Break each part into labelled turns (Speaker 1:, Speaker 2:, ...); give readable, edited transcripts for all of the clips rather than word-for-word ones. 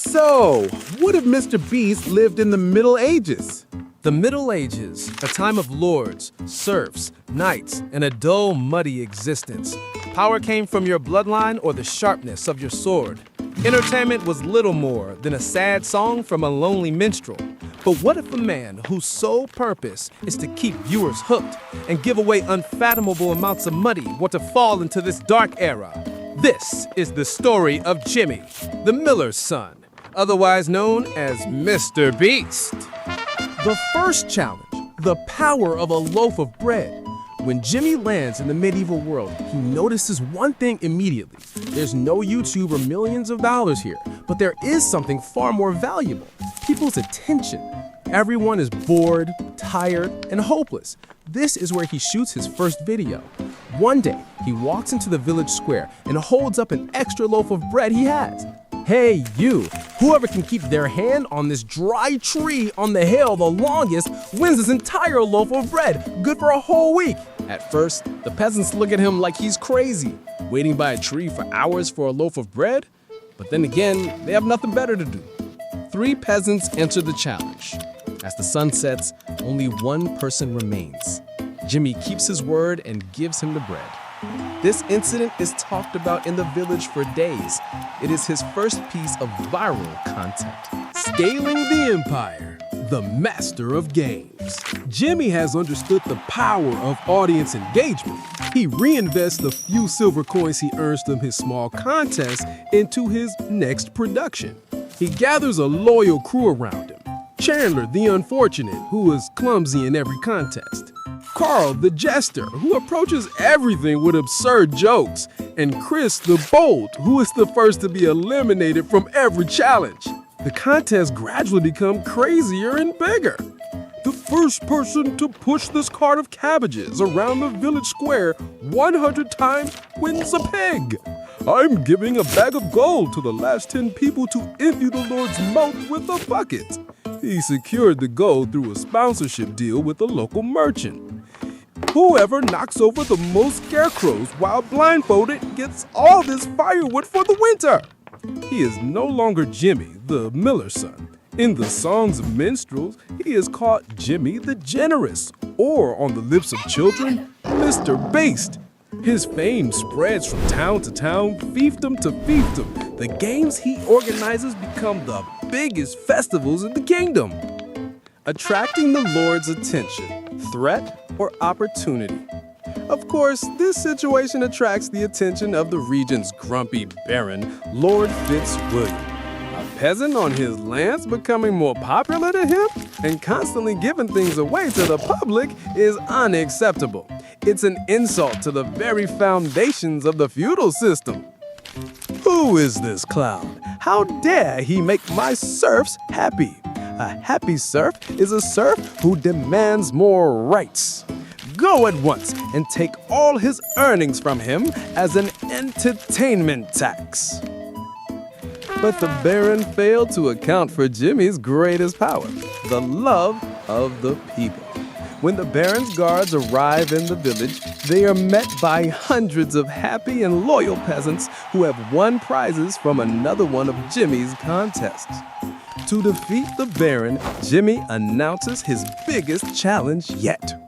Speaker 1: So, what if Mr. Beast lived in the Middle Ages?
Speaker 2: The Middle Ages, a time of lords, serfs, knights, and a dull, muddy existence. Power came from your bloodline or the sharpness of your sword. Entertainment was little more than a sad song from a lonely minstrel. But what if a man whose sole purpose is to keep viewers hooked and give away unfathomable amounts of money were to fall into this dark era? This is the story of Jimmy, the miller's son, otherwise known as Mr. Beast. The first challenge, the power of a loaf of bread. When Jimmy lands in the medieval world, he notices one thing immediately. There's no YouTube or millions of dollars here, but there is something far more valuable: people's attention. Everyone is bored, tired, and hopeless. This is where he shoots his first video. One day, he walks into the village square and holds up an extra loaf of bread he has. Hey, you, whoever can keep their hand on this dry tree on the hill the longest wins this entire loaf of bread, good for a whole week. At first, the peasants look at him like he's crazy, waiting by a tree for hours for a loaf of bread. But then again, they have nothing better to do. 3 peasants enter the challenge. As the sun sets, only one person remains. Jimmy keeps his word and gives him the bread. This incident is talked about in the village for days. It is his first piece of viral content. Scaling the empire, the master of games. Jimmy has understood the power of audience engagement. He reinvests the few silver coins he earns from his small contest into his next production. He gathers a loyal crew around him. Chandler, the unfortunate, who is clumsy in every contest. Carl, the jester, who approaches everything with absurd jokes. And Chris, the bold, who is the first to be eliminated from every challenge. The contests gradually become crazier and bigger. The first person to push this cart of cabbages around the village square 100 times wins a pig. I'm giving a bag of gold to the last 10 people to empty the Lord's mouth with a bucket. He secured the gold through a sponsorship deal with a local merchant. Whoever knocks over the most scarecrows while blindfolded gets all this firewood for the winter. He is no longer Jimmy, the miller's son. In the songs of minstrels, he is called Jimmy the Generous, or on the lips of children, MrBeast. His fame spreads from town to town, fiefdom to fiefdom. The games he organizes become the biggest festivals in the kingdom. Attracting the Lord's attention, threat or opportunity? Of course, this situation attracts the attention of the region's grumpy baron, Lord Fitzwilliam. A peasant on his lands becoming more popular to him and constantly giving things away to the public is unacceptable. It's an insult to the very foundations of the feudal system. Who is this clown? How dare he make my serfs happy? A happy serf is a serf who demands more rights. Go at once and take all his earnings from him as an entertainment tax. But the Baron failed to account for Jimmy's greatest power, the love of the people. When the Baron's guards arrive in the village, they are met by hundreds of happy and loyal peasants who have won prizes from another one of Jimmy's contests. To defeat the Baron, Jimmy announces his biggest challenge yet.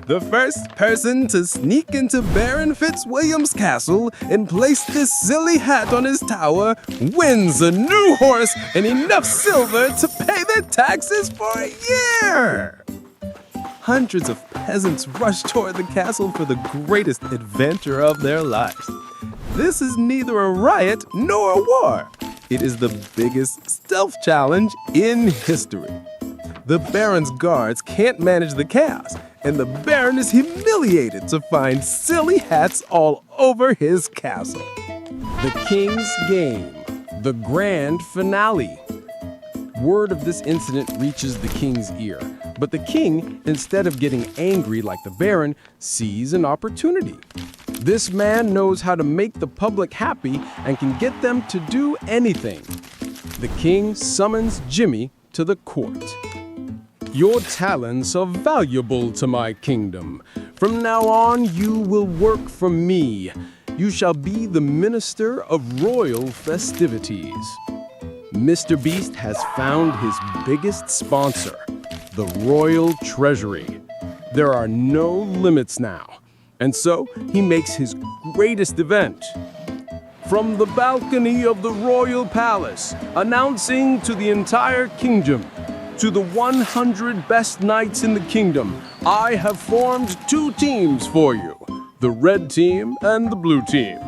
Speaker 2: The first person to sneak into Baron Fitzwilliam's castle and place this silly hat on his tower wins a new horse and enough silver to pay their taxes for a year. Hundreds of peasants rush toward the castle for the greatest adventure of their lives. This is neither a riot nor a war. It is the biggest stealth challenge in history. The Baron's guards can't manage the chaos, and the Baron is humiliated to find silly hats all over his castle. The King's Game, the grand finale. Word of this incident reaches the king's ear, but the king, instead of getting angry like the Baron, sees an opportunity. This man knows how to make the public happy and can get them to do anything. The king summons Jimmy to the court. Your talents are valuable to my kingdom. From now on, you will work for me. You shall be the minister of royal festivities.
Speaker 3: MrBeast has found his biggest sponsor, the royal treasury. There are no limits now, and so he makes his greatest event. From the balcony of the royal palace, announcing to the entire kingdom, to the 100 best knights in the kingdom, I have formed 2 teams for you, the red team and the blue team.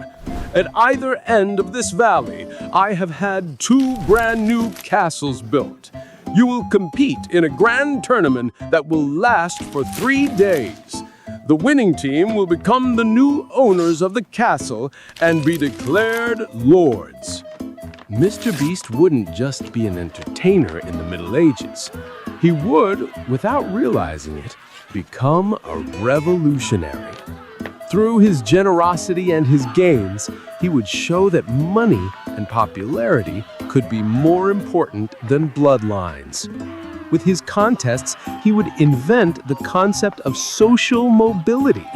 Speaker 3: At either end of this valley, I have had 2 brand new castles built. You will compete in a grand tournament that will last for 3 days. The winning team will become the new owners of the castle and be declared lords. MrBeast wouldn't just be an entertainer in the Middle Ages. He would, without realizing it, become a revolutionary. Through his generosity and his games, he would show that money and popularity could be more important than bloodlines. With his contests, he would invent the concept of social mobility,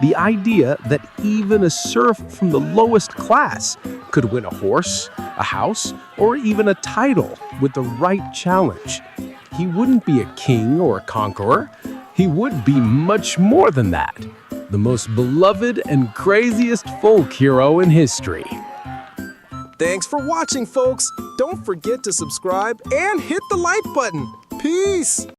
Speaker 3: the idea that even a serf from the lowest class could win a horse, a house, or even a title with the right challenge. He wouldn't be a king or a conqueror. He would be much more than that. The most beloved and craziest folk hero in history.
Speaker 2: Thanks for watching, folks. Don't forget to subscribe and hit the like button. Peace!